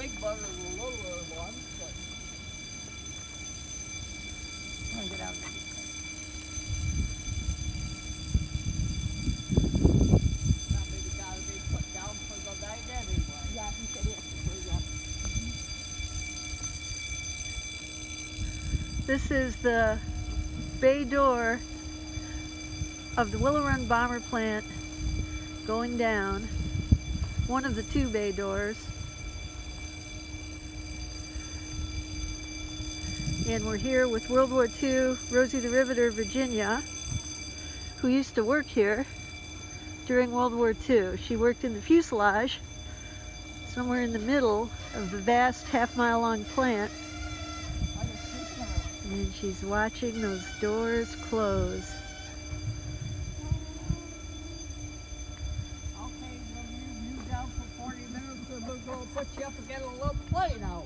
big one or the littler one, but I'm gonna get out of here. Probably gotta be put down for the night anyway. Yeah, he said he has to clean up. This is the bay door of the Willow Run Bomber Plant going down. One of the two bay doors. And we're here with World War II Rosie the Riveter, Virginia, who used to work here during World War II. She worked in the fuselage, somewhere in the middle of the vast half-mile long plant. And she's watching those doors close. Okay, we'll leave you down for 40 minutes and we'll go put you up and get a little plane out.